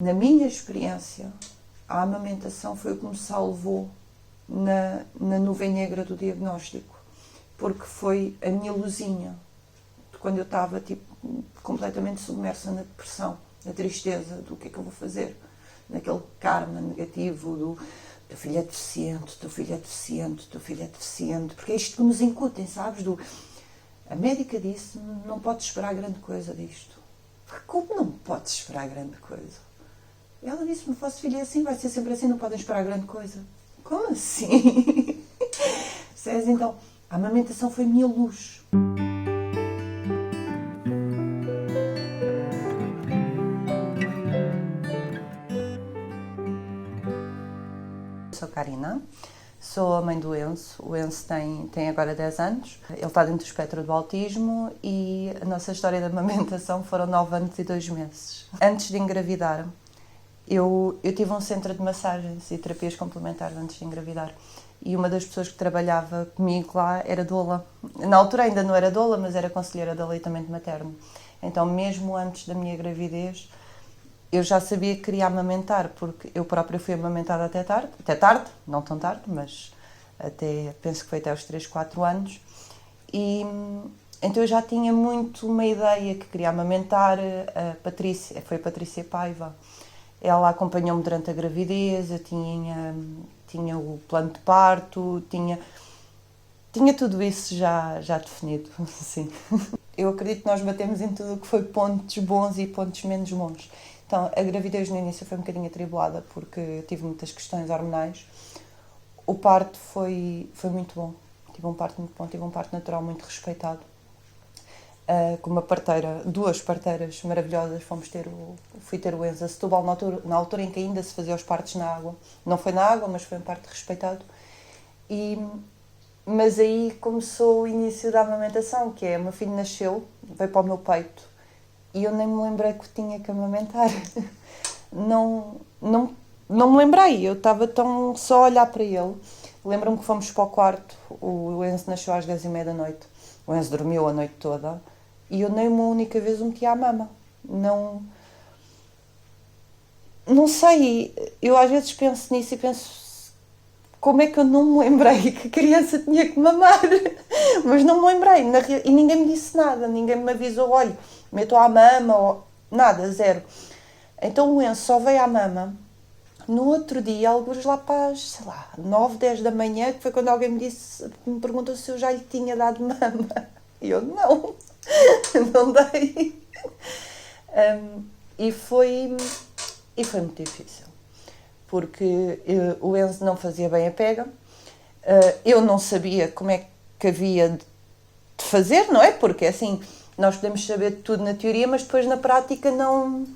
Na minha experiência, a amamentação foi o que me salvou na nuvem negra do diagnóstico, porque foi a minha luzinha, quando eu estava completamente submersa na depressão, na tristeza do que é que eu vou fazer, naquele karma negativo do teu filho é deficiente, teu filho é deficiente, teu filho é deficiente, porque é isto que nos incutem, sabes? A médica disse, não podes esperar grande coisa disto. Como não podes esperar grande coisa? Ela disse-me, o vosso filho é assim, vai ser sempre assim, não podem esperar grande coisa. Como assim? Então, a amamentação foi minha luz. Sou Karina, sou a mãe do Enzo. O Enzo tem agora 10 anos. Ele está dentro do espectro do autismo e a nossa história de amamentação foram 9 anos e 2 meses. Antes de engravidar, eu tive um centro de massagens e terapias complementares antes de engravidar. E uma das pessoas que trabalhava comigo lá era doula. Na altura ainda não era doula, mas era conselheira de aleitamento materno. Então, mesmo antes da minha gravidez, eu já sabia que queria amamentar, porque eu própria fui amamentada até tarde, não tão tarde, mas penso que foi até aos 3, 4 anos. E então eu já tinha muito uma ideia que queria amamentar. Foi a Patrícia Paiva. Ela acompanhou-me durante a gravidez, eu tinha o plano de parto, tinha tudo isso já definido, sim. Eu acredito que nós batemos em tudo o que foi pontos bons e pontos menos bons. Então, a gravidez no início foi um bocadinho atribulada, porque eu tive muitas questões hormonais. O parto foi muito bom, tive um parto muito bom, tive um parto natural muito respeitado. Com uma parteira, 2 parteiras maravilhosas, fui ter o Enzo a Setúbal na altura em que ainda se fazia os partos na água. Não foi na água, mas foi um parto respeitado. Mas aí começou o início da amamentação, que é, o meu filho nasceu, veio para o meu peito, e eu nem me lembrei que tinha que amamentar. Não me lembrei, eu estava tão só a olhar para ele. Lembro-me que fomos para o quarto, o Enzo nasceu às 10h30 da noite, o Enzo dormiu a noite toda, e eu nem uma única vez o meti à mama. Não sei, eu às vezes penso nisso e penso, como é que eu não me lembrei que a criança tinha que mamar? Mas não me lembrei, e ninguém me disse nada, ninguém me avisou, olha, meto à mama, ou nada, zero. Então o Enzo só veio à mama no outro dia, alguns lá para as, 9, 10 da manhã, que foi quando alguém me perguntou se eu já lhe tinha dado mama. E eu, não dei. E foi muito difícil, porque o Enzo não fazia bem a pega, eu não sabia como é que havia de fazer, não é? Porque assim, nós podemos saber tudo na teoria, mas depois na prática não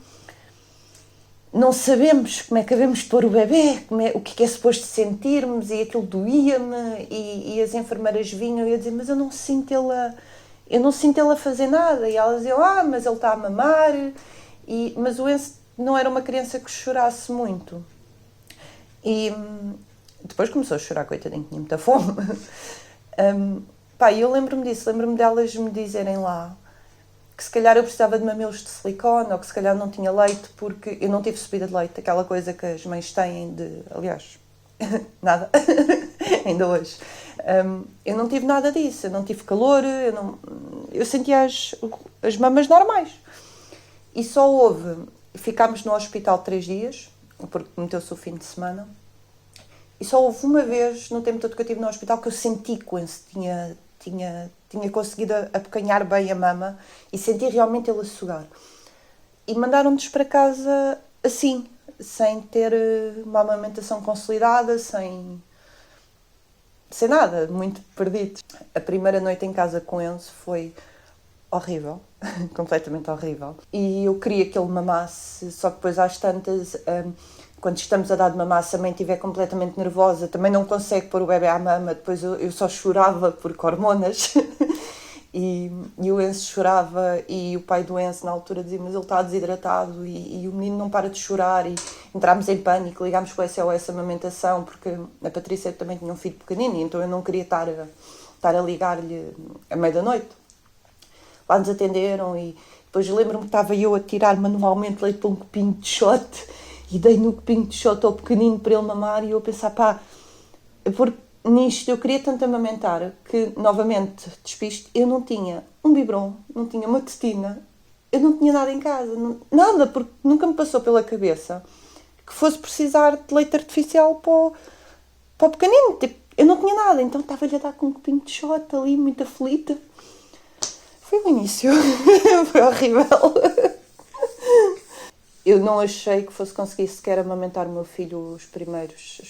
sabemos como é que devemos de pôr o bebê, o que é suposto sentirmos, e aquilo doía-me, e as enfermeiras vinham e eu dizia, mas eu não sinto ele a fazer nada, e elas diziam, mas ele está a mamar, mas o Enzo não era uma criança que chorasse muito. E depois começou a chorar, coitadinho, tinha muita fome. Eu lembro-me disso, lembro-me delas me dizerem lá que se calhar eu precisava de mamilos de silicone, ou que se calhar não tinha leite, porque eu não tive subida de leite, aquela coisa que as mães têm aliás, nada, ainda hoje. Eu não tive nada disso, eu não tive calor, eu sentia as mamas normais. E só ficámos no hospital 3 dias, porque meteu-se o fim de semana, e só houve uma vez, no tempo todo que eu estive no hospital, que eu senti que o Enzo tinha conseguido apecanhar bem a mama e senti realmente ele a sugar. E mandaram-nos para casa assim, sem ter uma amamentação consolidada, sem nada, muito perdidos. A primeira noite em casa com Enzo foi horrível, completamente horrível. E eu queria que ele mamasse, só que depois às tantas, quando estamos a dar de mamar, se a mãe estiver completamente nervosa, também não consegue pôr o bebê à mama, depois eu só chorava porque hormonas. E o Enzo chorava, e o pai do Enzo na altura dizia, mas ele está desidratado, e o menino não para de chorar, e entrámos em pânico, ligámos com o SOS Amamentação, porque a Patrícia também tinha um filho pequenino, então eu não queria estar a ligar-lhe à meia da noite. Lá nos atenderam, e Depois lembro-me que estava eu a tirar manualmente leite para um copinho de shot e dei no copinho de shot ao pequenino para ele mamar e eu a pensar, pá, porque nisto eu queria tanto amamentar que, novamente, despiste, eu não tinha um biberon, não tinha uma tetina, eu não tinha nada em casa, nada, porque nunca me passou pela cabeça que fosse precisar de leite artificial para o pequenino. Tipo, eu não tinha nada, então estava-lhe a dar com um copinho de shot ali, muito aflita. Foi o início. Foi horrível. Eu não achei que fosse conseguir sequer amamentar o meu filho os primeiros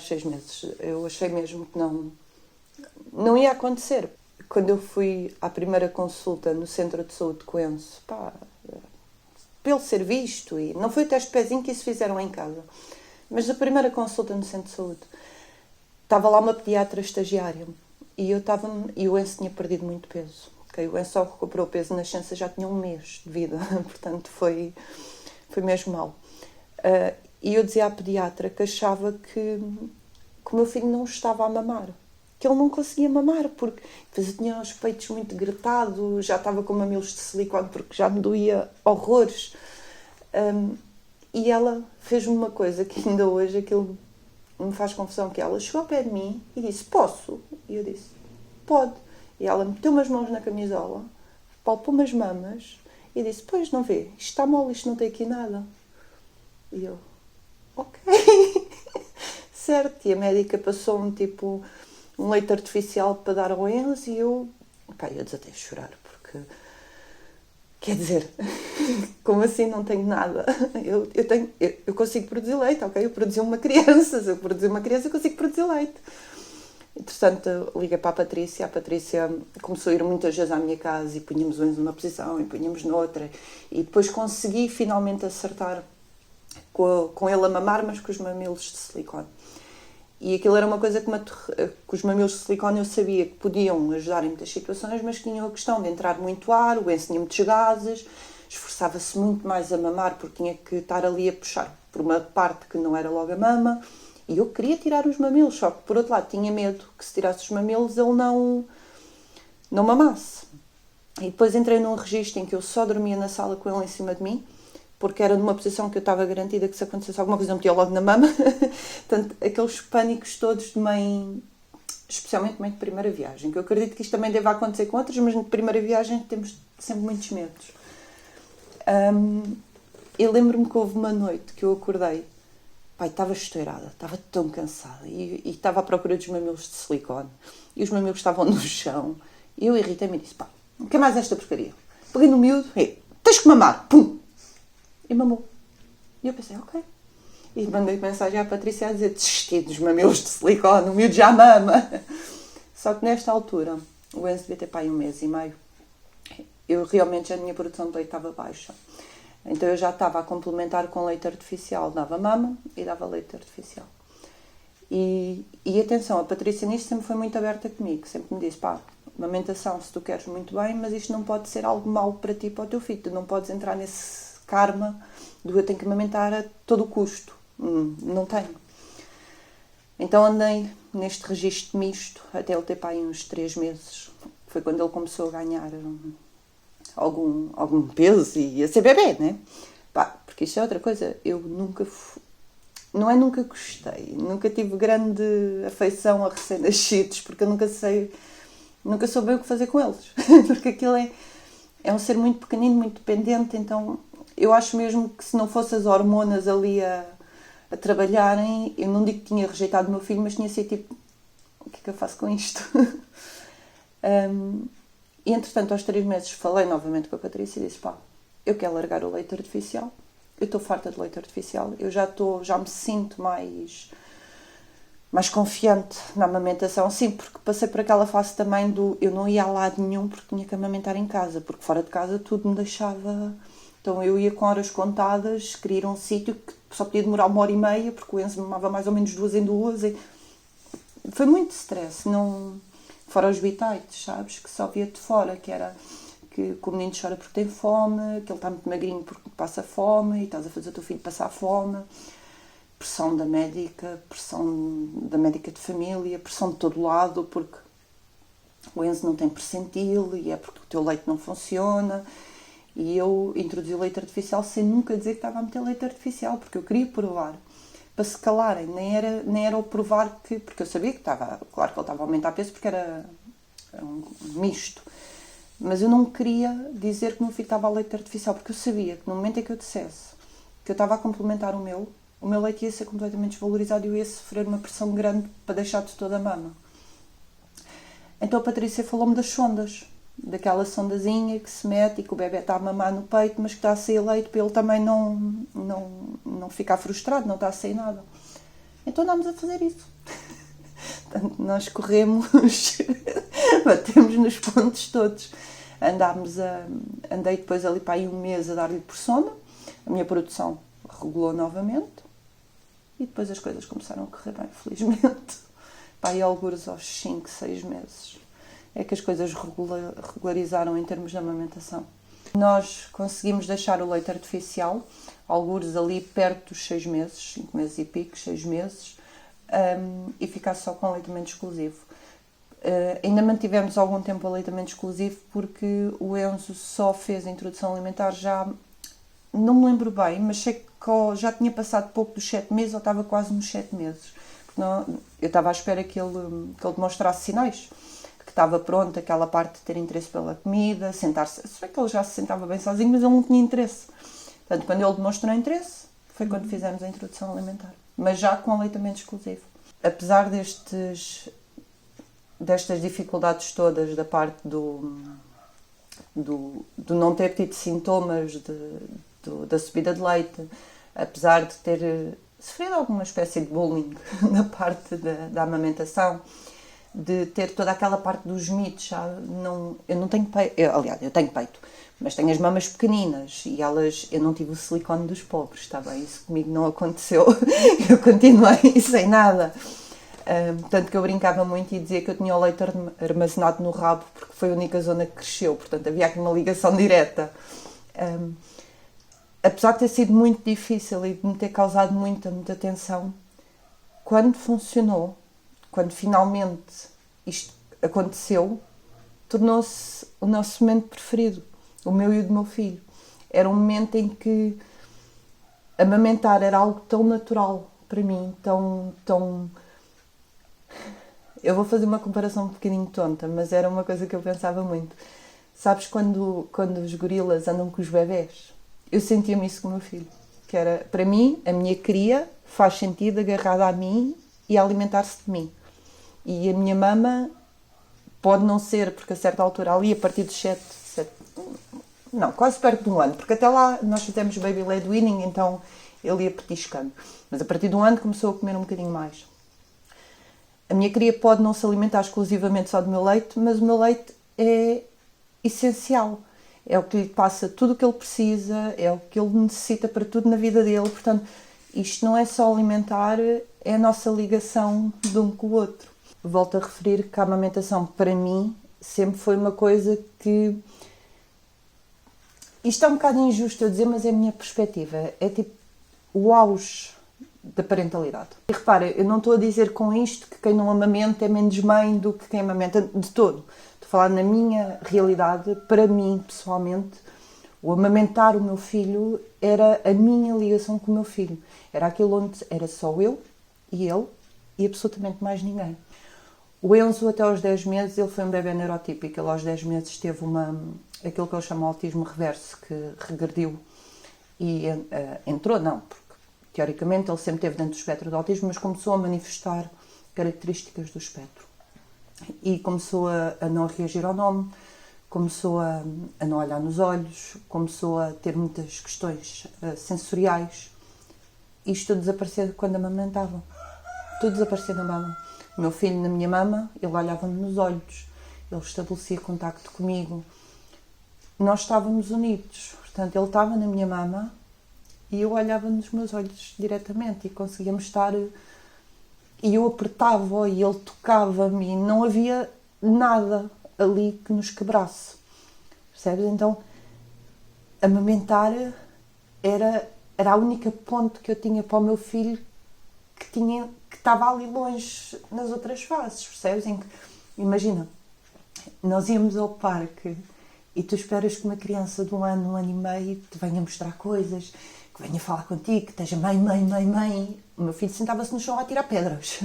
6 meses. Eu achei mesmo que não ia acontecer. Quando eu fui à primeira consulta no centro de saúde de Coenso, pá, pelo ser visto, e não foi o teste de pezinho que isso fizeram em casa, mas a primeira consulta no centro de saúde, estava lá uma pediatra estagiária e o Enzo tinha perdido muito peso. Okay? O Enzo só recuperou o peso na nascença, já tinha 1 mês de vida, portanto foi mesmo mal. E eu dizia à pediatra que achava que o meu filho não estava a mamar, que ele não conseguia mamar, porque depois eu tinha os peitos muito gretados, já estava com mamilos de silicone porque já me doía horrores. E ela fez-me uma coisa que ainda hoje aquilo me faz confusão, que ela chegou ao pé de mim e disse, posso? E eu disse, pode. E ela meteu umas mãos na camisola, palpou umas mamas e disse, pois, não vê, isto está mole, isto não tem aqui nada. E eu, ok, certo. E a médica passou-me tipo um leite artificial para dar ao Enzo e eu desatei a chorar, porque, quer dizer, como assim não tenho nada? Eu consigo produzir leite, ok? Eu produzi uma criança, se eu produzir uma criança eu consigo produzir leite. Entretanto, liguei para a Patrícia começou a ir muitas vezes à minha casa e punhamos o Enzo numa posição e punhamos noutra, e depois consegui finalmente acertar com ele a mamar, mas com os mamilos de silicone. E aquilo era uma coisa que os mamilos de silicone eu sabia que podiam ajudar em muitas situações, mas tinham a questão de entrar muito ar, o Enzo tinha muitos gases, esforçava-se muito mais a mamar porque tinha que estar ali a puxar por uma parte que não era logo a mama, e eu queria tirar os mamilos, só que por outro lado tinha medo que se tirasse os mamilos ele não mamasse. E depois entrei num registro em que eu só dormia na sala com ele em cima de mim, porque era numa posição que eu estava garantida que se acontecesse alguma coisa eu metia logo na mama. Portanto, aqueles pânicos todos de mãe, especialmente mãe de primeira viagem, que eu acredito que isto também deve acontecer com outras, mas de primeira viagem temos sempre muitos medos. Eu lembro-me que houve uma noite que eu acordei, estava estourada, estava tão cansada e estava à procura dos mamilos de silicone e os mamilos estavam no chão e eu irritei-me e disse, o que é mais esta porcaria? Peguei no miúdo, tens que mamar, pum! E mamou. E eu pensei, ok. E mandei mensagem à Patrícia a dizer, desisti dos mamilos de silicone, o miúdo já mama. Só que nesta altura, o Enzo devia ter 1 mês e meio, realmente a minha produção de leite estava baixa. Então eu já estava a complementar com leite artificial, dava mama e dava leite artificial. E atenção, a Patrícia nisto sempre foi muito aberta comigo, sempre me disse, amamentação se tu queres muito bem, mas isto não pode ser algo mau para ti e para o teu filho, tu não podes entrar nesse karma do eu tenho que amamentar a todo o custo. Não tenho. Então andei neste registro misto até ele ter uns 3 meses. Foi quando ele começou a ganhar algum peso e a ser bebê, né? Porque isso é outra coisa. Eu nunca gostei, nunca tive grande afeição a recém-nascidos, porque eu nunca soube o que fazer com eles. Porque aquilo é um ser muito pequenino, muito dependente, então eu acho mesmo que se não fossem as hormonas ali a trabalharem, eu não digo que tinha rejeitado o meu filho, mas tinha sido tipo, o que é que eu faço com isto? E entretanto, aos 3 meses, falei novamente com a Patrícia e disse, eu quero largar o leite artificial, eu estou farta de leite artificial, eu já me sinto mais confiante na amamentação, sim, porque passei por aquela fase também eu não ia a lado nenhum porque tinha que amamentar em casa, porque fora de casa tudo me deixava. Então eu ia com horas contadas, queria ir a um sítio que só podia demorar 1h30, porque o Enzo mamava mais ou menos 2 em 2. Foi muito stress, fora os bitites, sabes, que só via de fora, que era que o menino chora porque tem fome, que ele está muito magrinho porque passa fome e estás a fazer o teu filho passar fome. Pressão da médica de família, pressão de todo lado, porque o Enzo não tem percentil e é porque o teu leite não funciona. E eu introduzi o leite artificial sem nunca dizer que estava a meter leite artificial, porque eu queria provar, para se calarem, nem era o provar que... Porque eu sabia que estava, claro que ele estava a aumentar peso porque era um misto. Mas eu não queria dizer que o meu filho estava a leite artificial, porque eu sabia que no momento em que eu dissesse que eu estava a complementar o meu leite ia ser completamente desvalorizado e eu ia sofrer uma pressão grande para deixar de toda a mama. Então a Patrícia falou-me das sondas, daquela sondazinha que se mete e que o bebê está a mamar no peito, mas que está a sair leite para ele também não ficar frustrado, não está a sair nada. Então andámos a fazer isso. Portanto, nós corremos, batemos nos pontos todos. Andei depois ali para aí um mês a dar-lhe por soma, a minha produção regulou novamente e depois as coisas começaram a correr bem, felizmente. Para aí algures aos 5, 6 meses é que as coisas regularizaram em termos de amamentação. Nós conseguimos deixar o leite artificial, algures ali perto dos 6 meses, 5 meses e pico, 6 meses, e ficar só com aleitamento exclusivo. Ainda mantivemos algum tempo o aleitamento exclusivo porque o Enzo só fez a introdução alimentar já, não me lembro bem, mas sei que já tinha passado pouco dos 7 meses ou estava quase nos 7 meses. Eu estava à espera que ele demonstrasse sinais, que estava pronto, aquela parte de ter interesse pela comida, sentar-se. Sei que ele já se sentava bem sozinho, mas ele não tinha interesse. Portanto, quando ele demonstrou interesse, foi quando fizemos a introdução alimentar. Mas já com aleitamento exclusivo. Apesar destas dificuldades todas da parte do não ter tido sintomas da subida de leite, apesar de ter sofrido alguma espécie de bullying na parte da amamentação, de ter toda aquela parte dos mitos, eu não tenho peito, aliás, eu tenho peito, mas tenho as mamas pequeninas e eu não tive o silicone dos pobres, está bem, isso comigo não aconteceu, eu continuei sem nada. Tanto que eu brincava muito e dizia que eu tinha o leite armazenado no rabo porque foi a única zona que cresceu, portanto havia aqui uma ligação direta. Apesar de ter sido muito difícil e de me ter causado muita tensão, quando funcionou, quando finalmente isto aconteceu, tornou-se o nosso momento preferido, o meu e o do meu filho. Era um momento em que amamentar era algo tão natural para mim, tão... Eu vou fazer uma comparação um bocadinho tonta, mas era uma coisa que eu pensava muito. Sabes quando os gorilas andam com os bebés? Eu sentia-me isso com o meu filho. Que era, para mim, a minha cria faz sentido agarrada a mim e a alimentar-se de mim. E a minha mama pode não ser, porque a certa altura ali, a partir dos 7 não, quase perto de um ano, porque até lá nós fizemos baby led weaning, então ele ia petiscando. Mas a partir de um ano começou a comer um bocadinho mais. A minha cria pode não se alimentar exclusivamente só do meu leite, mas o meu leite é essencial. É o que lhe passa tudo o que ele precisa, é o que ele necessita para tudo na vida dele. Portanto, isto não é só alimentar, é a nossa ligação de um com o outro. Volto a referir que a amamentação, para mim, sempre foi uma coisa que... Isto é um bocado injusto a dizer, mas é a minha perspectiva. É tipo o auge da parentalidade. E repara, eu não estou a dizer com isto que quem não amamenta é menos mãe do que quem amamenta de todo. Estou a falar na minha realidade, para mim, pessoalmente, o amamentar o meu filho era a minha ligação com o meu filho. Era aquilo onde era só eu e ele e absolutamente mais ninguém. O Enzo, até aos 10 meses, ele foi um bebê neurotípico. Ele aos 10 meses teve aquilo que eu chamo de autismo reverso, que regrediu e entrou, não, porque teoricamente ele sempre esteve dentro do espectro do autismo, mas começou a manifestar características do espectro. E começou a não reagir ao nome, começou a não olhar nos olhos, começou a ter muitas questões sensoriais. Isto desapareceu quando amamentava. Tudo desaparecia na mama. O meu filho, na minha mama, ele olhava-me nos olhos, ele estabelecia contacto comigo. Nós estávamos unidos, portanto, ele estava na minha mama e eu olhava nos meus olhos diretamente e conseguíamos estar... E eu apertava-o e ele tocava-me e não havia nada ali que nos quebrasse. Percebes? Então, amamentar era a única ponte que eu tinha para o meu filho que estava ali longe nas outras fases, percebes? Imagina, nós íamos ao parque E tu esperas que uma criança de 1 ano e meio te venha mostrar coisas, que venha falar contigo, que esteja mãe. O meu filho sentava-se no chão a tirar pedras.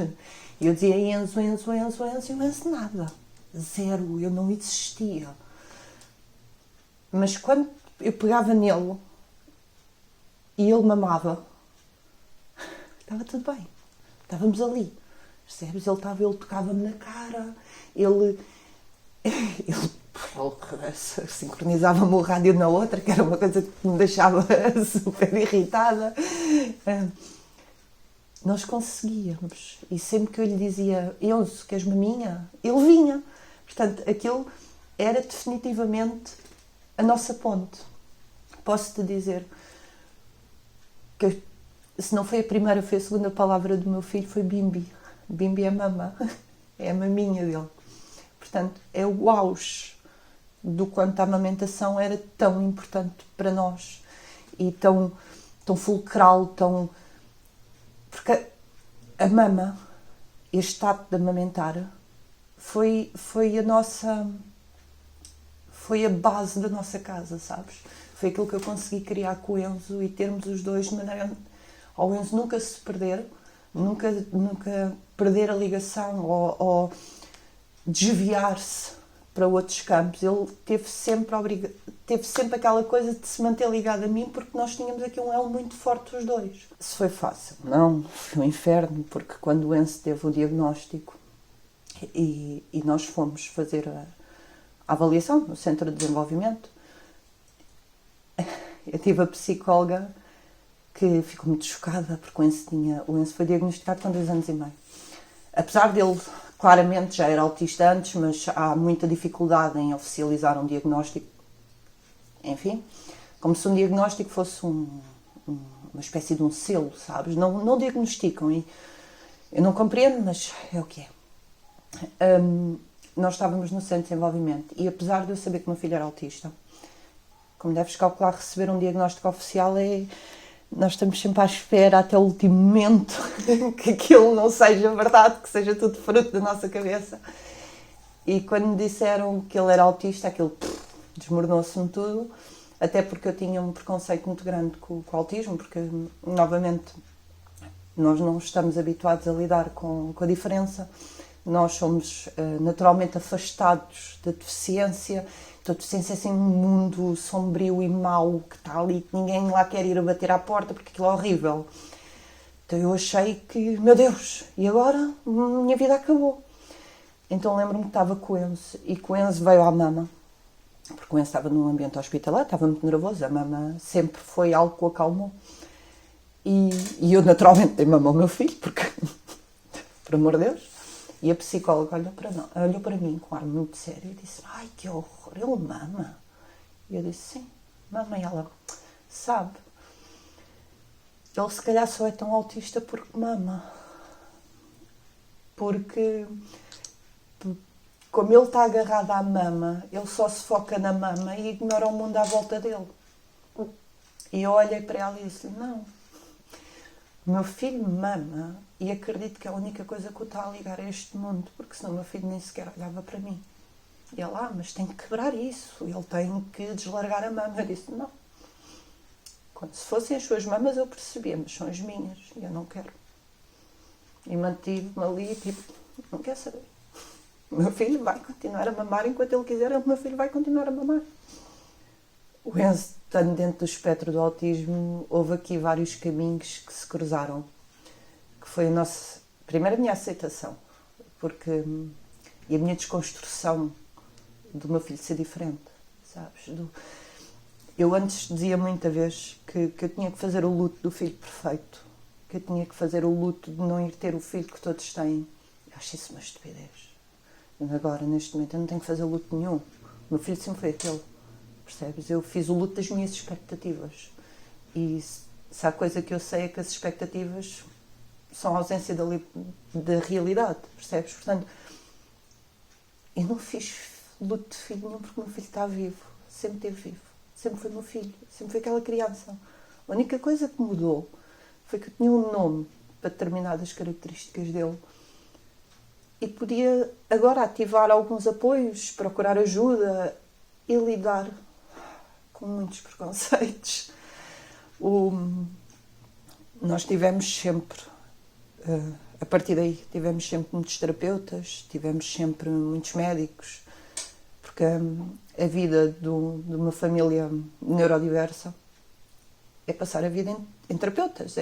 E eu dizia Enzo, e o Enzo nada. Zero, eu não existia. Mas quando eu pegava nele e ele mamava, estava tudo bem. Estávamos ali. Percebes? Ele tocava-me na cara, ele sincronizava-me o rádio na outra, que era uma coisa que me deixava super irritada. Nós conseguíamos. E sempre que eu lhe dizia, Enzo, queres maminha? Ele vinha. Portanto, aquilo era definitivamente a nossa ponte. Posso-te dizer que, se não foi a primeira, foi a segunda palavra do meu filho, foi Bimbi. Bimbi é mama, é a maminha dele. Portanto, é o auge do quanto a amamentação era tão importante para nós e tão fulcral, porque a mama, este ato de amamentar, foi a base da nossa casa, sabes? Foi aquilo que eu consegui criar com o Enzo e termos os dois de maneira ao Enzo nunca se perder, nunca perder a ligação ou desviar-se para outros campos. Ele teve sempre aquela coisa de se manter ligado a mim, porque nós tínhamos aqui um elo muito forte os dois. Se foi fácil? Não, foi um inferno, porque quando o Enzo teve o diagnóstico e nós fomos fazer a avaliação no Centro de Desenvolvimento, eu tive a psicóloga que ficou muito chocada, porque o Enzo foi diagnosticado com 2 anos e meio. Apesar dele, claramente, já era autista antes, mas há muita dificuldade em oficializar um diagnóstico. Enfim, como se um diagnóstico fosse uma espécie de um selo, sabes? Não diagnosticam, e eu não compreendo, mas é o que é. Nós estávamos no Centro de Desenvolvimento e, apesar de eu saber que o meu filho era autista, como deves calcular, receber um diagnóstico oficial nós estamos sempre à espera até o último momento que aquilo não seja verdade, que seja tudo fruto da nossa cabeça. E quando me disseram que ele era autista, aquilo desmoronou-se-me tudo, até porque eu tinha um preconceito muito grande com o autismo, porque, novamente, nós não estamos habituados a lidar com a diferença. Nós somos naturalmente afastados da deficiência. Então, a deficiência é assim um mundo sombrio e mau que está ali, que ninguém lá quer ir a bater à porta porque aquilo é horrível. Então eu achei que, meu Deus, e agora minha vida acabou. Então lembro-me que estava com o Enzo e que o Enzo veio à mama, porque o Enzo estava num ambiente hospitalar, estava muito nervoso, a mama sempre foi algo que o acalmou. E eu naturalmente dei mama ao meu filho, porque, por amor de Deus. E a psicóloga olhou para mim com um ar muito sério e disse: ai, que horror, ele mama? E eu disse: sim, mama. E ela: sabe, ele se calhar só é tão autista porque mama. Porque, como ele está agarrado à mama, ele só se foca na mama e ignora o mundo à volta dele. E eu olhei para ela e disse: não, o meu filho mama e acredito que é a única coisa que o está a ligar a este mundo, porque senão o meu filho nem sequer olhava para mim. E ela: mas tem que quebrar isso, ele tem que deslargar a mama. Eu disse: não. Se fossem as suas mamas eu percebia, mas são as minhas e eu não quero. E mantive-me ali, não quer saber. O meu filho vai continuar a mamar enquanto ele quiser, o meu filho vai continuar a mamar. O Enzo, estando dentro do espectro do autismo, houve aqui vários caminhos que se cruzaram, que foi primeiro a minha aceitação, e a minha desconstrução do meu filho ser diferente, sabes? Eu antes dizia muita vez que eu tinha que fazer o luto do filho perfeito, que eu tinha que fazer o luto de não ir ter o filho que todos têm. Eu acho isso uma estupidez. Agora, neste momento, eu não tenho que fazer luto nenhum. O meu filho sempre foi aquele. Percebes? Eu fiz o luto das minhas expectativas. E se há coisa que eu sei é que as expectativas são a ausência da realidade. Percebes? Portanto, eu não fiz luto de filho nenhum porque o meu filho está vivo. Sempre esteve vivo. Sempre foi meu filho. Sempre foi aquela criança. A única coisa que mudou foi que eu tinha um nome para determinadas características dele. E podia agora ativar alguns apoios, procurar ajuda. e lidar com muitos preconceitos. Nós tivemos sempre, a partir daí, tivemos sempre muitos terapeutas, tivemos sempre muitos médicos, porque a vida de uma família neurodiversa é passar a vida em terapeutas.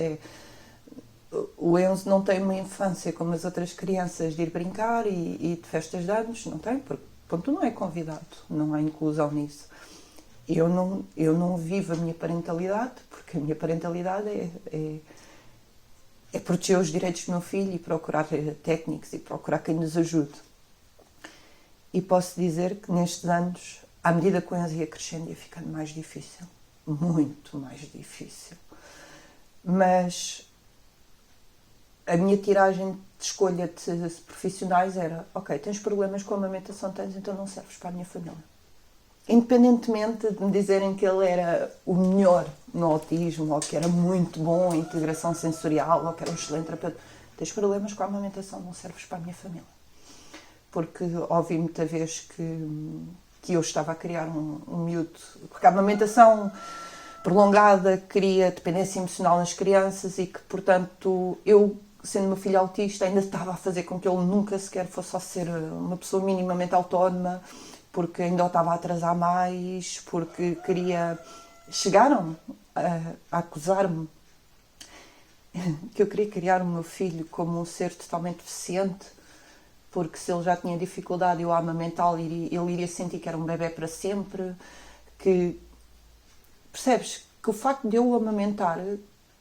O Enzo não tem uma infância como as outras crianças de ir brincar e de festas de anos, não tem, porque ponto, não é convidado, não há inclusão nisso. Eu não vivo a minha parentalidade, porque a minha parentalidade é proteger os direitos do meu filho e procurar técnicos e procurar quem nos ajude. E posso dizer que nestes anos, à medida que o Enzo ia crescendo, ia ficando mais difícil. Muito mais difícil. Mas a minha tiragem de escolha de profissionais era: ok, tens problemas com a amamentação, então não serves para a minha família. Independentemente de me dizerem que ele era o melhor no autismo, ou que era muito bom em integração sensorial, ou que era um excelente terapeuta, tens problemas com a amamentação, não serves para a minha família. Porque ouvi muita vez que eu estava a criar um miúdo, porque a amamentação prolongada cria dependência emocional nas crianças e que, portanto, eu, sendo meu filho autista, ainda estava a fazer com que ele nunca sequer fosse só ser uma pessoa minimamente autónoma, porque ainda o estava a atrasar mais, porque chegaram a acusar-me que eu queria criar o meu filho como um ser totalmente deficiente, porque se ele já tinha dificuldade eu a amamentá-lo, ele iria sentir que era um bebê para sempre, percebes? Que o facto de eu o amamentar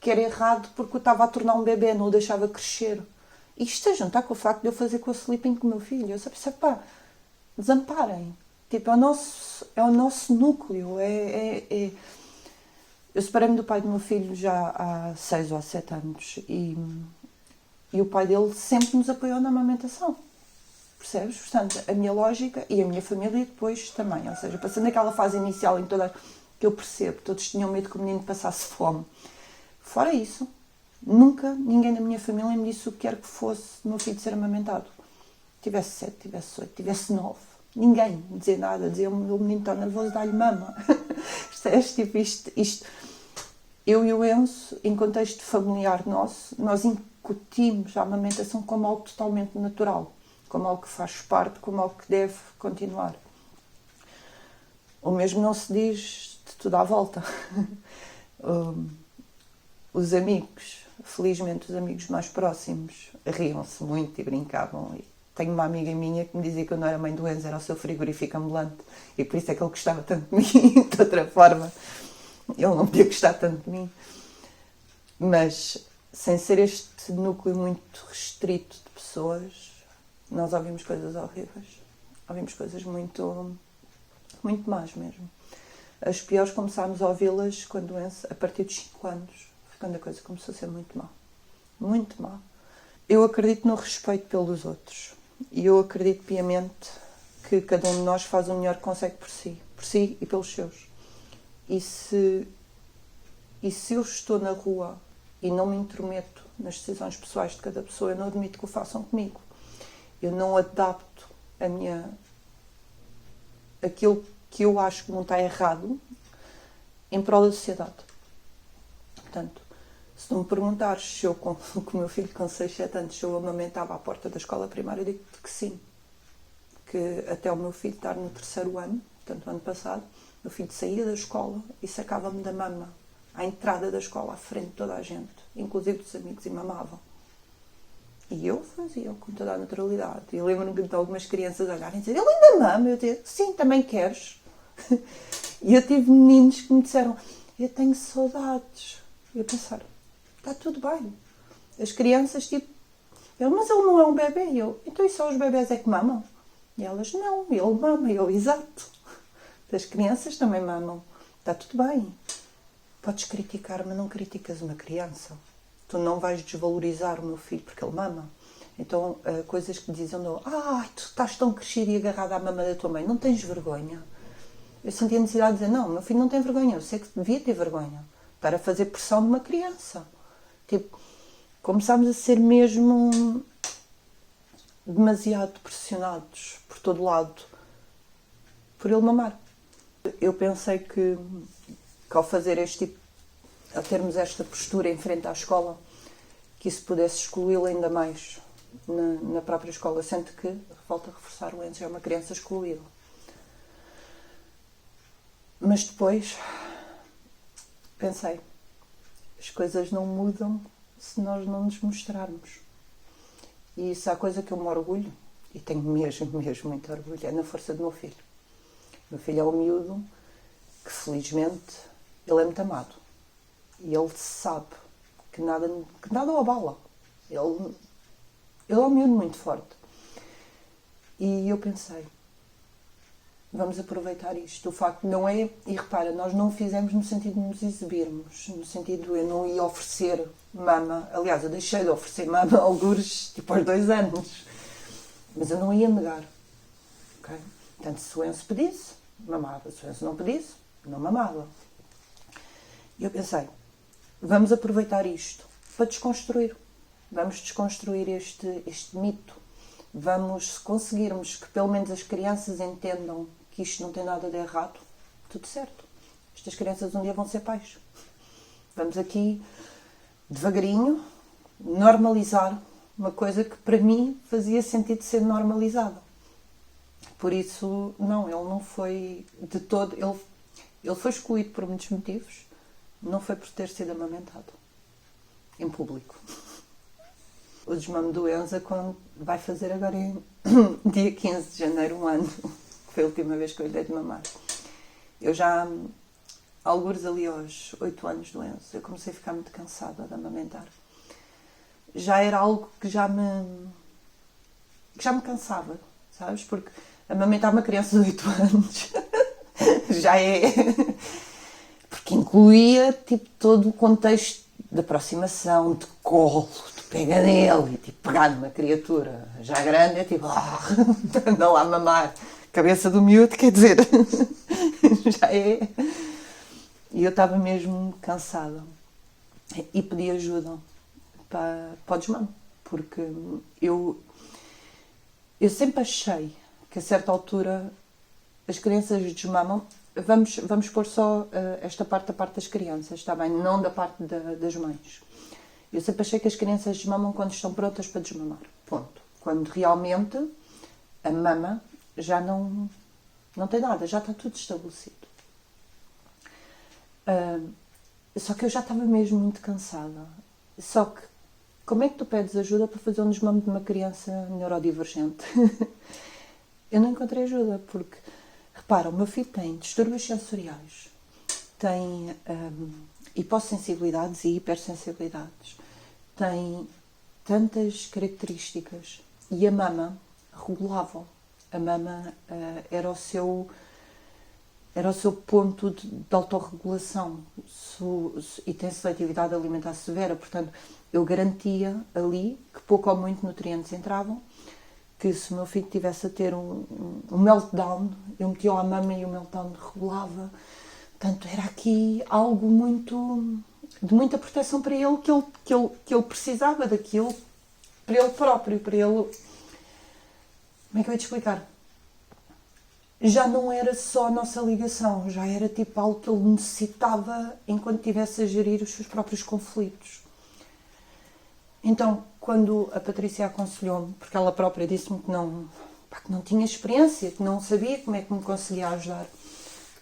que era errado porque eu estava a tornar um bebê, não o deixava crescer. E isto a juntar com o facto de eu fazer com o sleeping com o meu filho. Eu só pensei, pá, desamparem. Tipo, é o nosso núcleo. Eu separei-me do pai do meu filho já há 6 ou 7 anos e o pai dele sempre nos apoiou na amamentação. Percebes? Portanto, a minha lógica e a minha família depois também. Ou seja, passando aquela fase inicial em que eu percebo, todos tinham medo que o menino passasse fome. Fora isso, nunca ninguém da minha família me disse o que quer que fosse o meu filho ser amamentado. Tivesse 7, tivesse 8, tivesse 9. Ninguém me dizia nada, dizia: o menino está nervoso, dá-lhe mama. Tipo, isto. Eu e o Enzo, em contexto familiar nosso, nós incutimos a amamentação como algo totalmente natural, como algo que faz parte, como algo que deve continuar. O mesmo não se diz de tudo à volta. Os amigos, felizmente os amigos mais próximos, riam-se muito e brincavam. Tenho uma amiga minha que me dizia que eu não era mãe do Enzo, era o seu frigorífico ambulante, e por isso é que ele gostava tanto de mim. De outra forma, ele não podia gostar tanto de mim. Mas, sem ser este núcleo muito restrito de pessoas, nós ouvimos coisas horríveis. Ouvimos coisas muito, muito más mesmo. As piores começámos a ouvi-las quando o Enzo, a partir dos 5 anos, quando a coisa começou a ser muito má. Muito má. Eu acredito no respeito pelos outros. E eu acredito piamente que cada um de nós faz o melhor que consegue por si e pelos seus. E se eu estou na rua e não me intrometo nas decisões pessoais de cada pessoa, eu não admito que o façam comigo. Eu não adapto aquilo que eu acho que não está errado em prol da sociedade. Portanto, se tu me perguntares se eu, com o meu filho com 6, 7 anos, se eu amamentava à porta da escola primária, eu digo-te que sim. Que até o meu filho estar no 3º ano, portanto, o ano passado, meu filho saía da escola e sacava-me da mama à entrada da escola, à frente de toda a gente, inclusive dos amigos, e mamava. E eu fazia com toda a naturalidade. E lembro-me de algumas crianças olharem e dizer: ele ainda mama? Eu disse: sim, também queres? E eu tive meninos que me disseram: eu tenho saudades. E eu pensar: está tudo bem. As crianças, tipo, mas ele não é um bebê. E eu: então e só os bebés é que mamam? E elas: não, ele mama. E eu: exato. As crianças também mamam. Está tudo bem. Podes criticar, mas não criticas uma criança. Tu não vais desvalorizar o meu filho porque ele mama. Então, coisas que dizem: tu estás tão crescido e agarrado à mama da tua mãe, não tens vergonha? Eu senti a necessidade de dizer: não, meu filho não tem vergonha, eu sei que devia ter vergonha. Estar a fazer pressão de uma criança. Tipo, começámos a ser mesmo demasiado pressionados por todo lado por ele mamar. Eu pensei que ao fazer ao termos esta postura em frente à escola, que isso pudesse excluí-lo ainda mais na própria escola, sendo que, volto a reforçar, o Enzo é uma criança excluída. Mas depois pensei, as coisas não mudam se nós não nos mostrarmos. E isso é a coisa que eu me orgulho, e tenho mesmo muito orgulho, é na força do meu filho. O meu filho é um miúdo que, felizmente, ele é muito amado. E ele sabe que nada o abala. Ele é um miúdo muito forte. E eu pensei, vamos aproveitar isto. O facto não é... E repara, nós não o fizemos no sentido de nos exibirmos. No sentido de eu não ia oferecer mama. Aliás, eu deixei de oferecer mama a algures, tipo, aos 2 anos. Mas eu não ia negar. Okay? Portanto, se o Enzo pedisse, mamava. Se o Enzo não pedisse, não mamava. E eu pensei, vamos aproveitar isto para desconstruir. Vamos desconstruir este mito. Vamos, se conseguirmos que pelo menos as crianças entendam que isto não tem nada de errado, tudo certo. Estas crianças um dia vão ser pais. Vamos aqui, devagarinho, normalizar uma coisa que para mim fazia sentido ser normalizada. Por isso, não, ele não foi de todo... Ele foi excluído por muitos motivos, não foi por ter sido amamentado em público. O desmame do Enzo vai fazer agora em dia 15 de janeiro, um ano, que foi a última vez que eu lhe dei de mamar. Eu já, algures ali aos 8 anos do Enzo, eu comecei a ficar muito cansada de amamentar. Já era algo que já me cansava, sabes? Porque amamentar uma criança de 8 anos já é... Porque incluía tipo, todo o contexto de aproximação, de colo, de pega nele, e tipo, pegar numa criatura já grande, é tipo, anda lá a mamar. Cabeça do miúdo, quer dizer, já é... E eu estava mesmo cansada e pedi ajuda para o desmame, porque eu sempre achei que a certa altura as crianças desmamam. Vamos pôr só esta parte da parte das crianças, está bem? Não da parte das mães. Eu sempre achei que as crianças desmamam quando estão prontas para desmamar. Ponto. Quando realmente a mama já não tem nada, já está tudo estabelecido. Só que eu já estava mesmo muito cansada. Só que, como é que tu pedes ajuda para fazer um desmame de uma criança neurodivergente? Eu não encontrei ajuda, porque... Repara, o meu filho tem distúrbios sensoriais, tem hipossensibilidades e hipersensibilidades, tem tantas características e a mama regulava. A mama era o seu ponto de autorregulação e tem seletividade alimentar severa, portanto eu garantia ali que pouco ou muito nutrientes entravam, que se o meu filho tivesse a ter um meltdown, eu metia a mama e o meltdown regulava. Portanto, era aqui algo de muita proteção para ele, que ele precisava daquilo, para ele próprio, para ele... Como é que eu ia te explicar? Já não era só a nossa ligação, já era tipo algo que ele necessitava enquanto estivesse a gerir os seus próprios conflitos. Então, quando a Patrícia aconselhou-me, porque ela própria disse-me que não tinha experiência, que não sabia como é que me conseguia ajudar,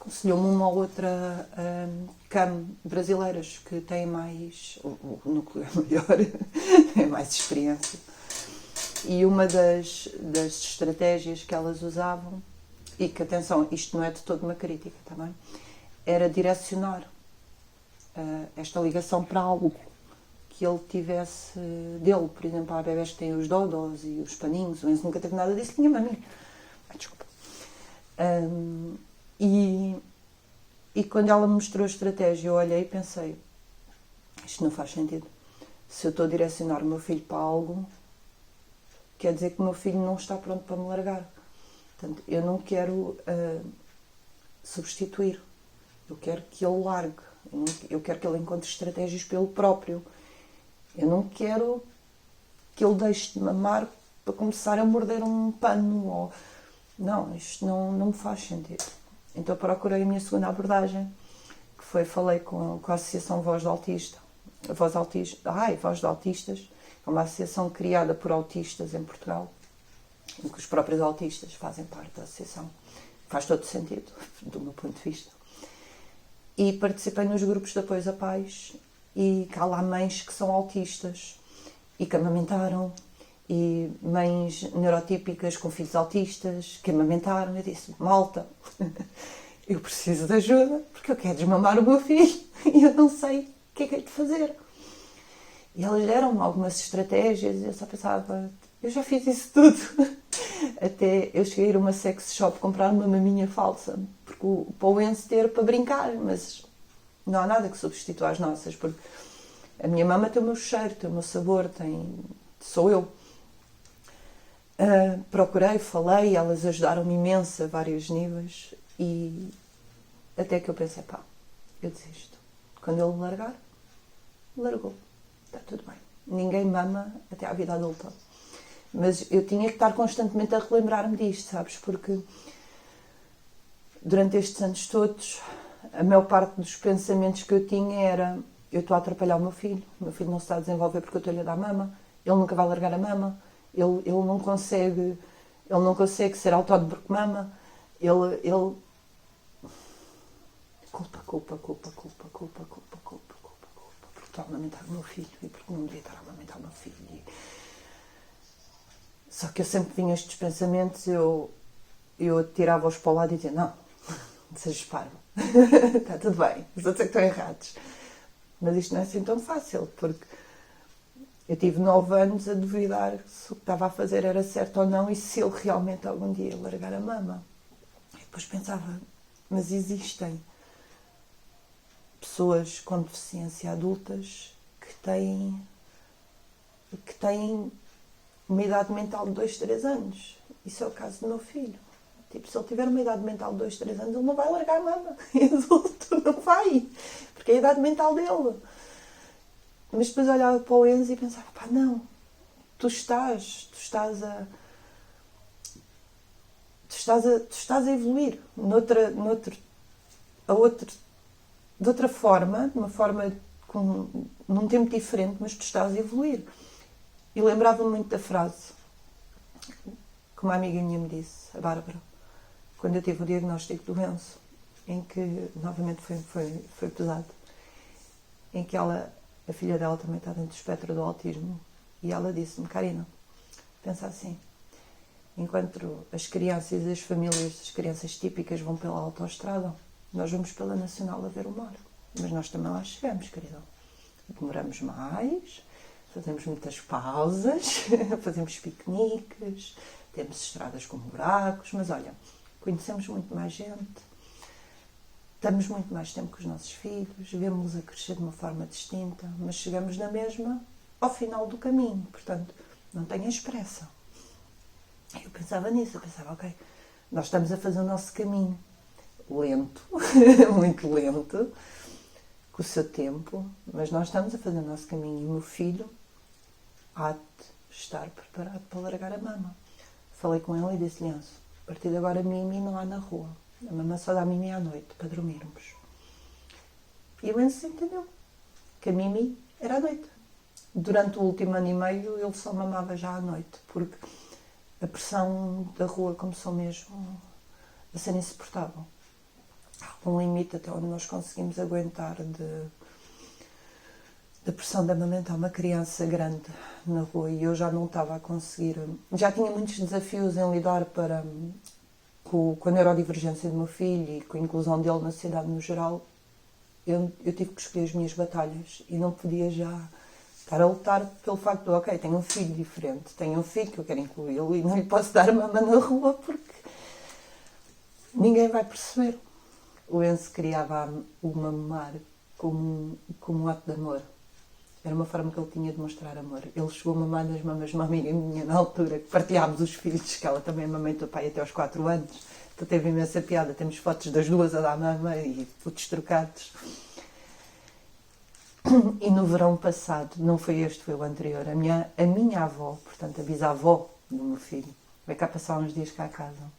aconselhou-me uma ou outra CAM brasileiras que têm mais... O núcleo é maior, tem mais experiência. E uma das estratégias que elas usavam, e que, atenção, isto não é de toda uma crítica, também, era direcionar esta ligação para algo que ele tivesse dele. Por exemplo, há bebés que têm os dodós e os paninhos, o Enzo nunca teve nada disso, tinha maminho. Desculpa. E quando ela me mostrou a estratégia, eu olhei e pensei, isto não faz sentido. Se eu estou a direcionar o meu filho para algo, quer dizer que o meu filho não está pronto para me largar. Portanto, eu não quero substituir. Eu quero que ele largue. Eu quero que ele encontre estratégias pelo próprio. Eu não quero que ele deixe de mamar para começar a morder um pano. Não, isto não me faz sentido. Então procurei a minha segunda abordagem, que foi, falei com a Associação Voz de Autistas, Voz de Autistas, é uma associação criada por autistas em Portugal, em que os próprios autistas fazem parte da associação. Faz todo sentido, do meu ponto de vista. E participei nos grupos de apoio a pais, e cá lá mães que são autistas e que amamentaram, e mães neurotípicas com filhos autistas que amamentaram. Eu disse, malta, eu preciso de ajuda porque eu quero desmamar o meu filho e eu não sei o que é de fazer. E elas deram-me algumas estratégias e eu só pensava, eu já fiz isso tudo. Até eu cheguei a ir a uma sex shop comprar uma maminha falsa, porque para o Enzo ter para brincar, mas não há nada que substitua as nossas, porque a minha mama tem o meu cheiro, tem o meu sabor, sou eu. Procurei, falei, elas ajudaram-me imenso a vários níveis e até que eu pensei, pá, eu desisto. Quando ele largar, largou. Está tudo bem. Ninguém mama até à vida adulta. Mas eu tinha que estar constantemente a relembrar-me disto, sabes? Porque durante estes anos todos, a maior parte dos pensamentos que eu tinha era, eu estou a atrapalhar o meu filho não se está a desenvolver porque eu estou-lhe a dar mama, ele nunca vai largar a mama, ele não consegue ser autónomo porque mama, culpa, porque estou a amamentar o meu filho e porque não devia estar a amamentar o meu filho. Só que eu sempre vinha estes pensamentos, eu tirava-os para o lado e dizia, não, sejas parvo, está tudo bem, os outros é que estão errados. Mas isto não é assim tão fácil, porque eu tive 9 anos a duvidar se o que estava a fazer era certo ou não e se ele realmente algum dia ia largar a mama. E depois pensava, mas existem pessoas com deficiência adultas que têm uma idade mental de 2, 3 anos. Isso é o caso do meu filho. Tipo, se ele tiver uma idade mental de 2, 3 anos, ele não vai largar a mama. É adulto, não vai. Porque é a idade mental dele. Mas depois olhava para o Enzo e pensava, pá, não. Tu estás a evoluir de outra forma, de uma forma num tempo diferente, mas tu estás a evoluir. E lembrava-me muito da frase que uma amiga minha me disse, a Bárbara, quando eu tive o diagnóstico do Enzo, em que, novamente foi pesado, em que a filha dela também está dentro do espectro do autismo, e ela disse-me, Karina, pensa assim, enquanto as crianças e as famílias, as crianças típicas vão pela autoestrada, nós vamos pela Nacional a ver o mar, mas nós também lá chegamos, querida. Demoramos mais, fazemos muitas pausas, fazemos piqueniques, temos estradas com buracos, mas olha, conhecemos muito mais gente, estamos muito mais tempo com os nossos filhos, vemos-los a crescer de uma forma distinta, mas chegamos na mesma ao final do caminho, portanto, não tenhas pressa. Eu pensava nisso, eu pensava, ok, nós estamos a fazer o nosso caminho, lento, muito lento, com o seu tempo, mas nós estamos a fazer o nosso caminho e o meu filho há de estar preparado para largar a mama. Falei com ele e disse-lhe, a partir de agora Mimi não há na rua, a mama só dá Mimi à noite, para dormirmos. E o Enzo entendeu que a Mimi era à noite. Durante o último ano e meio ele só mamava já à noite, porque a pressão da rua começou mesmo a ser insuportável. Há um limite até onde nós conseguimos aguentar da pressão de amamentar uma criança grande na rua, e eu já não estava a conseguir. Já tinha muitos desafios em lidar com a neurodivergência do meu filho e com a inclusão dele na sociedade no geral. Eu tive que escolher as minhas batalhas e não podia já estar a lutar pelo facto de, ok, tenho um filho diferente, tenho um filho que eu quero incluí-lo e não lhe posso dar mama na rua porque ninguém vai perceber. O Enzo criava o mamar como um ato de amor. Era uma forma que ele tinha de mostrar amor. Ele chegou a mamar nas mamas de uma amiga minha na altura, que partilhámos os filhos, que ela também amamentou o pai até aos 4 anos. Então teve imensa piada. Temos fotos das duas a dar mama e putos trocados. E no verão passado, não foi este, foi o anterior, a minha avó, portanto a bisavó do meu filho, veio cá passar uns dias cá a casa.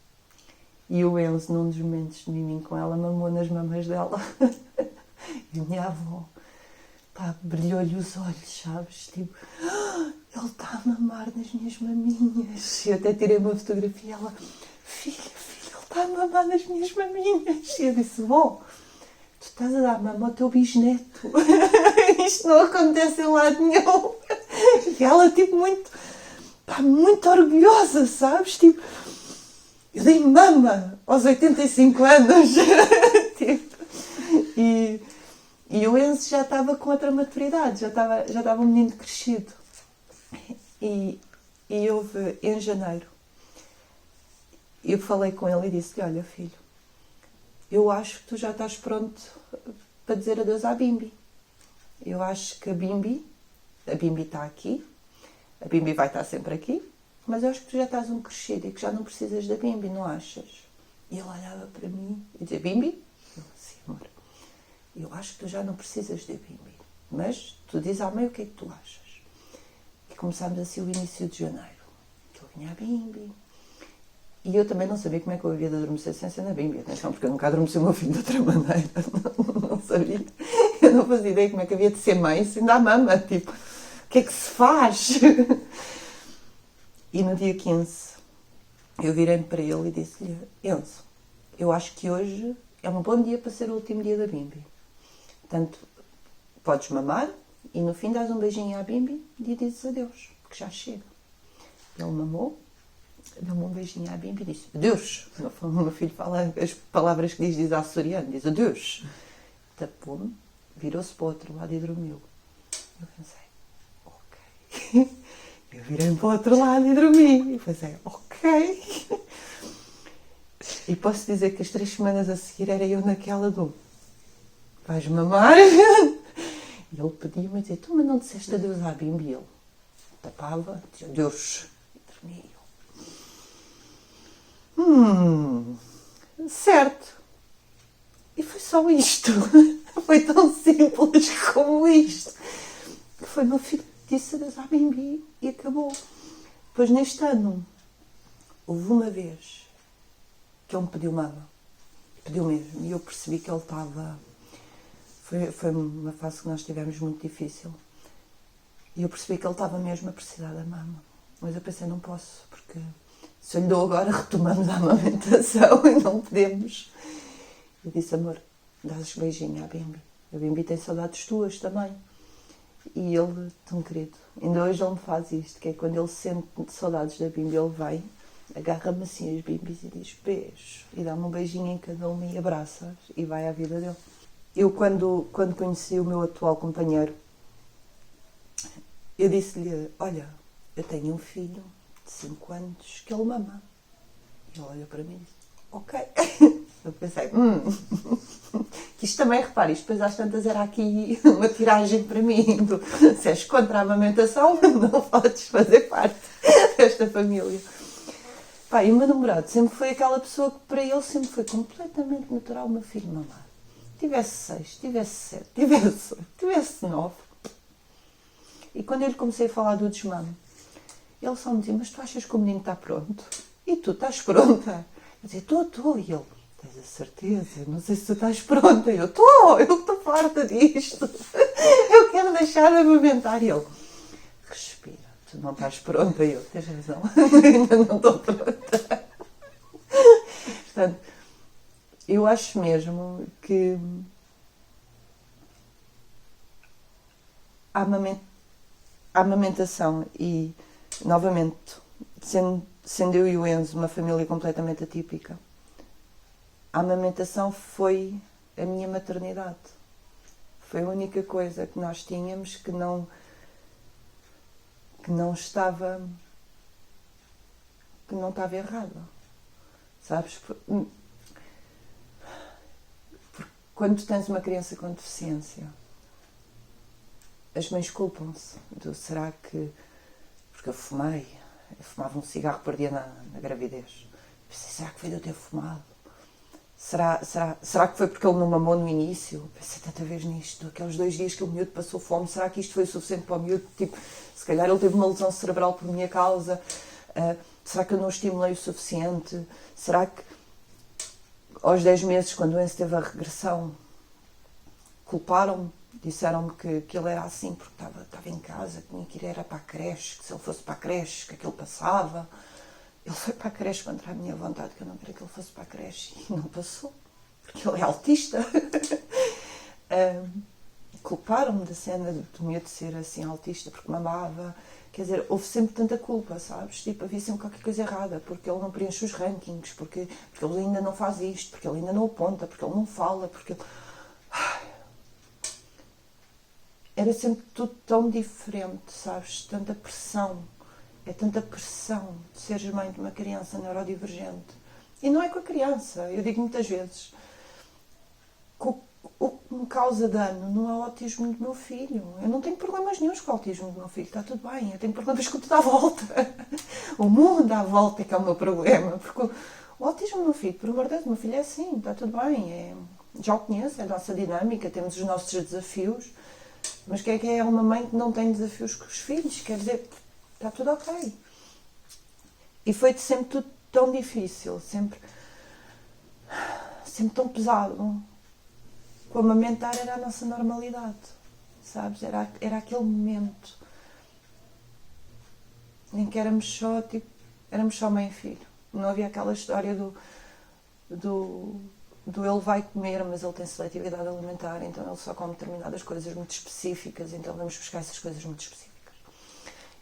E o Enzo, num dos momentos de mimim com ela, mamou nas mamas dela. E a minha avó, pá, brilhou-lhe os olhos, sabes? Tipo, ele está a mamar nas minhas maminhas. E eu até tirei uma fotografia e ela, filha, ele está a mamar nas minhas maminhas. E eu disse, vó, tu estás a dar mama ao teu bisneto. Isto não acontece em lado nenhum. E ela, tipo, muito orgulhosa, sabes? Tipo, eu dei mama aos 85 anos. Tipo, e o Enzo já estava com outra maturidade, já estava um menino crescido. E houve, em janeiro, eu falei com ele e disse-lhe, olha filho, eu acho que tu já estás pronto para dizer adeus à Bimbi. Eu acho que a Bimbi está aqui, a Bimbi vai estar sempre aqui, mas eu acho que tu já estás um crescido e que já não precisas da Bimbi, não achas? E ele olhava para mim e dizia, Bimbi? Eu, sim, amor, eu acho que tu já não precisas da Bimbi, mas tu dizes à mãe o que é que tu achas. E começámos assim o início de janeiro, que ele vinha à Bimbi. E eu também não sabia como é que eu havia de adormecer sem ser na Bimbi, atenção, porque eu nunca adormeci o meu filho de outra maneira, não sabia. Eu não fazia ideia como é que havia de ser mãe sem dar mama, tipo, o que é que se faz? E no dia 15, eu virei-me para ele e disse-lhe, Enzo, eu acho que hoje é um bom dia para ser o último dia da Bimbi. Portanto, podes mamar e no fim dás um beijinho à Bimbi e dizes adeus, porque já chega. Ele mamou, deu-me um beijinho à Bimbi e disse adeus. O meu filho fala as palavras que diz açoriano, diz adeus. Tapou-me, virou-se para o outro lado e dormiu. Eu pensei, ok. Eu virei para o outro lado e dormi. Eu pensei, ok. E posso dizer que as 3 semanas a seguir era eu naquela do vais mamar? E ele pedia-me a dizer, tu mas não disseste adeus à Bimbi? Ele tapava, dizia adeus. E dormia eu. Certo. E foi só isto. Foi tão simples como isto. Foi meu filho que disse adeus à Bimbi e acabou. Depois neste ano, houve uma vez que ele me pediu mama. Pediu mesmo. E eu percebi que ele estava... Foi uma fase que nós tivemos muito difícil. E eu percebi que ele estava mesmo a precisar da mama. Mas eu pensei, não posso, porque se eu lhe dou agora, retomamos a amamentação e não podemos. Eu disse, amor, dás beijinho à Bimbi. A Bimbi tem saudades tuas também. E ele, tão querido, ainda hoje ele me faz isto, que é quando ele sente saudades da Bimbi, ele vai, agarra-me assim as Bimbis e diz beijo. E dá-me um beijinho em cada uma e abraça-as e vai à vida dele. Eu, quando conheci o meu atual companheiro, eu disse-lhe, olha, eu tenho um filho de 5 anos que ele mama. E ele olha para mim e disse, ok. Eu pensei, que isto também, repare, isto depois às tantas era aqui uma tiragem para mim, se és contra a amamentação, não podes fazer parte desta família. Pá, e o meu namorado sempre foi aquela pessoa que para ele sempre foi completamente natural o meu filho mamar. Tivesse 6, tivesse 7, tivesse 8, tivesse 9. E quando eu lhe comecei a falar do desmame, ele só me dizia, mas tu achas que o menino está pronto? E tu estás pronta? Eu dizia, estou. E ele, tens a certeza? Não sei se tu estás pronta. Eu estou farta disto. Eu quero deixar de amamentar. E ele, respira, tu não estás pronta. E eu, tens razão, ainda não estou pronta. Portanto, eu acho mesmo que a amamentação e, novamente, sendo eu e o Enzo uma família completamente atípica, a amamentação foi a minha maternidade. Foi a única coisa que nós tínhamos que não estava errada. Sabes? Porque quando tens uma criança com deficiência, as mães culpam-se. Será que... Porque eu fumava um cigarro por dia na gravidez. Pensei, será que foi de eu ter fumado? Será que foi porque ele não mamou no início? Pensei tanta vez nisto. Aqueles 2 dias que o miúdo passou fome, será que isto foi o suficiente para o miúdo? Tipo, se calhar ele teve uma lesão cerebral por minha causa. Será que eu não o estimulei o suficiente? Será que... aos 10 meses, quando o Enzo teve a regressão, culparam-me, disseram-me que ele era assim porque estava em casa, que tinha que ir era para a creche, que se ele fosse para a creche, que aquilo passava. Ele foi para a creche contra a minha vontade, que eu não queria que ele fosse para a creche, e não passou, porque ele é autista. Culparam-me da cena do medo de ser assim autista, porque mamava. Quer dizer, houve sempre tanta culpa, sabes? Tipo, havia sempre qualquer coisa errada, porque ele não preenche os rankings, porque ele ainda não faz isto, porque ele ainda não aponta, porque ele não fala, porque ele... Era sempre tudo tão diferente, sabes? Tanta pressão. É tanta pressão de seres mãe de uma criança neurodivergente. E não é com a criança, eu digo muitas vezes. O que me causa dano não é o autismo do meu filho. Eu não tenho problemas nenhuns com o autismo do meu filho, está tudo bem. Eu tenho problemas com tudo à volta. O mundo à volta é que é o meu problema. Porque o autismo do meu filho, por amor de Deus, o meu filho é assim, está tudo bem. Já o conheço, é a nossa dinâmica, temos os nossos desafios. Mas quem é que é uma mãe que não tem desafios com os filhos? Quer dizer, está tudo ok. E foi sempre tudo tão difícil, sempre tão pesado. O amamentar era a nossa normalidade, sabes? Era aquele momento em que éramos só mãe e filho. Não havia aquela história do ele vai comer, mas ele tem seletividade alimentar, então ele só come determinadas coisas muito específicas, então vamos buscar essas coisas muito específicas.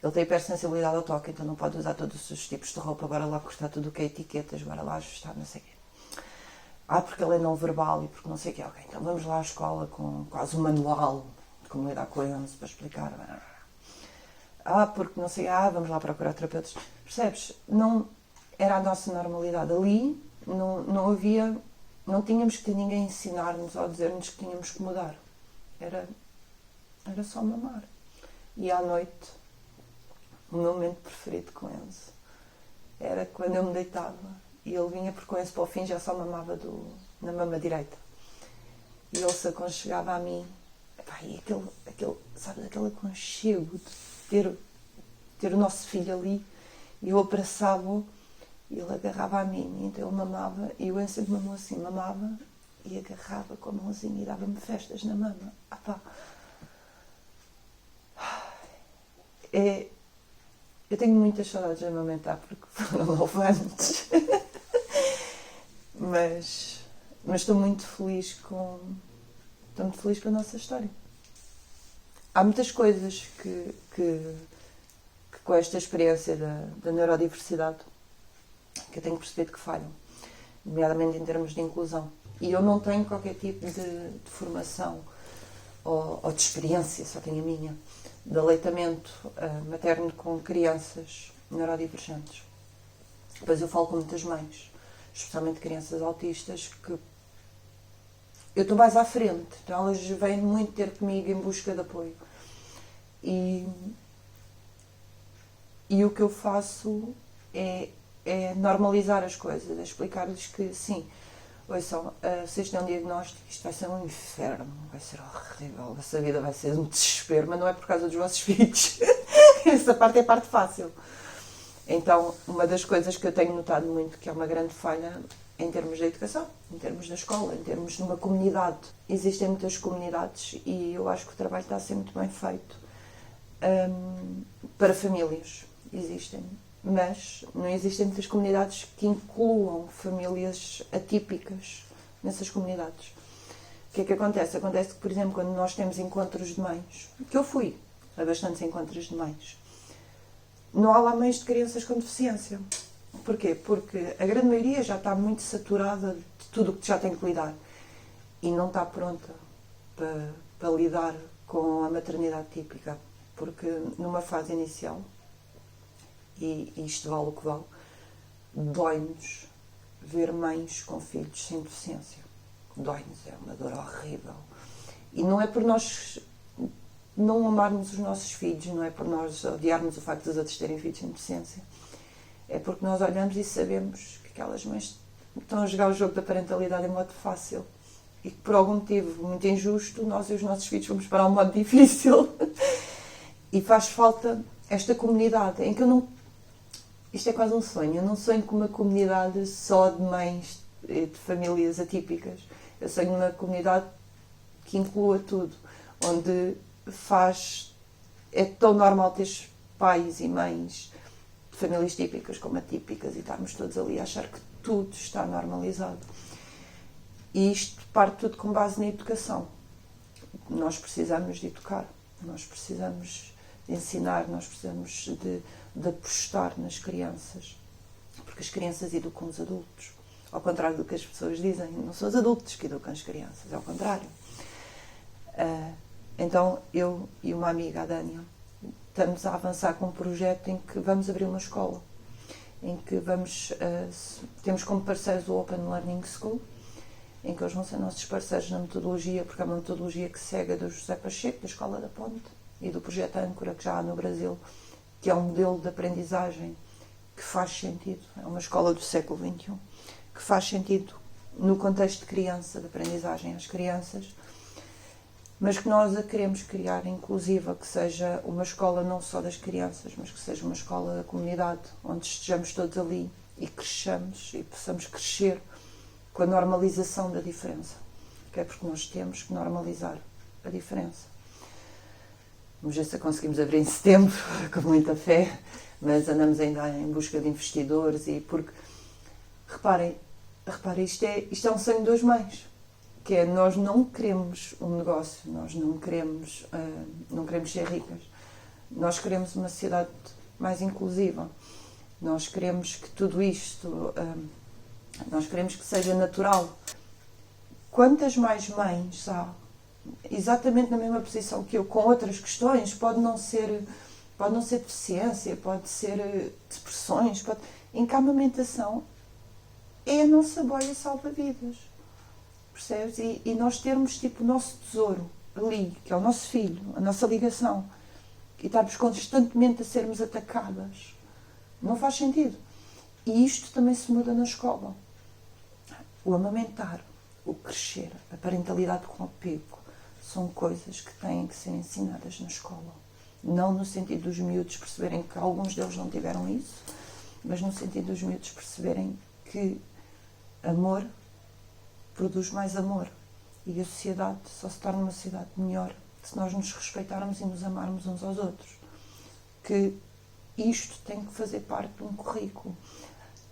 Ele tem hipersensibilidade ao toque, então não pode usar todos os tipos de roupa, bora lá cortar tudo o que é etiquetas, bora lá ajustar, não sei o quê. Porque ele é não verbal e porque não sei o quê. Ok, então vamos lá à escola com quase um manual de como lidar com ele, para explicar. Porque não sei, vamos lá procurar terapeutas. Percebes? Não era a nossa normalidade. Ali não havia, não tínhamos que ter ninguém a ensinar-nos ou a dizer-nos que tínhamos que mudar. Era só mamar. E à noite, o meu momento preferido com Enzo era quando eu me deitava e ele vinha, porque com esse para o fim já só mamava na mama direita. E ele se aconchegava a mim. E sabes, aquele aconchego de ter o nosso filho ali. E eu abraçava-o e ele agarrava a mim. Então ele mamava e eu sempre mamou assim, mamava e agarrava com a mãozinha e dava-me festas na mama. Eu tenho muitas saudades de amamentar porque foram 9 anos. Mas estou muito feliz com a nossa história. Há muitas coisas que com esta experiência da neurodiversidade que eu tenho percebido que falham, nomeadamente em termos de inclusão. E eu não tenho qualquer tipo de formação ou de experiência, só tenho a minha, de aleitamento materno com crianças neurodivergentes. Depois eu falo com muitas mães, especialmente crianças autistas, que eu estou mais à frente, então elas vêm muito ter comigo em busca de apoio. E o que eu faço é normalizar as coisas, é explicar-lhes que sim, ouçam, vocês têm um diagnóstico, isto vai ser um inferno, vai ser horrível, essa vida vai ser um desespero, mas não é por causa dos vossos filhos. Essa parte é a parte fácil. Então, uma das coisas que eu tenho notado muito que é uma grande falha em termos de educação, em termos da escola, em termos de uma comunidade. Existem muitas comunidades e eu acho que o trabalho está a ser muito bem feito para famílias. Existem, mas não existem muitas comunidades que incluam famílias atípicas nessas comunidades. O que é que acontece? Acontece que, por exemplo, quando nós temos encontros de mães, que eu fui a bastantes encontros de mães, não há lá mães de crianças com deficiência. Porquê? Porque a grande maioria já está muito saturada de tudo o que já tem que lidar e não está pronta para lidar com a maternidade típica. Porque numa fase inicial, e isto vale o que vale, dói-nos ver mães com filhos sem deficiência. Dói-nos, é uma dor horrível. E não é por nós não amarmos os nossos filhos, não é por nós odiarmos o facto dos outros terem filhos sem deficiência. É porque nós olhamos e sabemos que aquelas mães estão a jogar o jogo da parentalidade em modo fácil e que por algum motivo muito injusto nós e os nossos filhos vamos para um modo difícil. E faz falta esta comunidade em que eu não... Isto é quase um sonho. Eu não sonho com uma comunidade só de mães de famílias atípicas. Eu sonho numa comunidade que inclua tudo, onde é tão normal ter pais e mães de famílias típicas como atípicas e estarmos todos ali a achar que tudo está normalizado. E isto parte tudo com base na educação. Nós precisamos de educar, nós precisamos de ensinar, nós precisamos de apostar nas crianças, porque as crianças educam os adultos. Ao contrário do que as pessoas dizem, não são os adultos que educam as crianças, é ao contrário. Então, eu e uma amiga, a Dânia, estamos a avançar com um projeto em que vamos abrir uma escola, em que temos como parceiros o Open Learning School, em que eles vão ser nossos parceiros na metodologia, porque é uma metodologia que segue a do José Pacheco, da Escola da Ponte, e do projeto Âncora, que já há no Brasil, que é um modelo de aprendizagem que faz sentido, é uma escola do século XXI, que faz sentido no contexto de criança, de aprendizagem às crianças, mas que nós a queremos criar inclusiva, que seja uma escola não só das crianças, mas que seja uma escola da comunidade, onde estejamos todos ali e cresçamos e possamos crescer com a normalização da diferença, que é porque nós temos que normalizar a diferença. Vamos ver se conseguimos abrir em setembro, com muita fé, mas andamos ainda em busca de investidores e porque, reparem, isto é um sonho das mães, que é, nós não queremos um negócio, nós não queremos ser ricas, nós queremos uma sociedade mais inclusiva, nós queremos que tudo isto, nós queremos que seja natural. Quantas mais mães há, exatamente na mesma posição que eu, com outras questões, pode não ser deficiência, pode ser depressões, em que a amamentação é a nossa boia salva-vidas, percebes? E nós termos tipo o nosso tesouro ali, que é o nosso filho, a nossa ligação, e estarmos constantemente a sermos atacadas, não faz sentido. E isto também se muda na escola. O amamentar, o crescer, a parentalidade com apego, são coisas que têm que ser ensinadas na escola. Não no sentido dos miúdos perceberem que alguns deles não tiveram isso, mas no sentido dos miúdos perceberem que amor produz mais amor. E a sociedade só se torna uma sociedade melhor se nós nos respeitarmos e nos amarmos uns aos outros. Que isto tem que fazer parte de um currículo.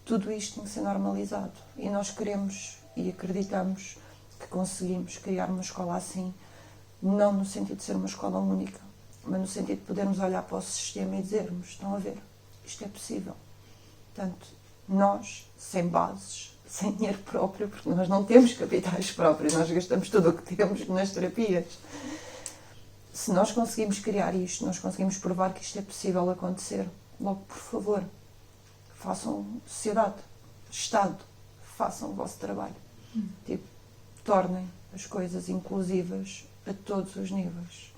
Tudo isto tem que ser normalizado. E nós queremos e acreditamos que conseguimos criar uma escola assim, não no sentido de ser uma escola única, mas no sentido de podermos olhar para o sistema e dizermos, estão a ver, isto é possível. Portanto, nós, sem bases, sem dinheiro próprio, porque nós não temos capitais próprios, nós gastamos tudo o que temos nas terapias. Se nós conseguimos criar isto, nós conseguimos provar que isto é possível acontecer, logo, por favor, façam sociedade, Estado, façam o vosso trabalho. Tornem as coisas inclusivas a todos os níveis.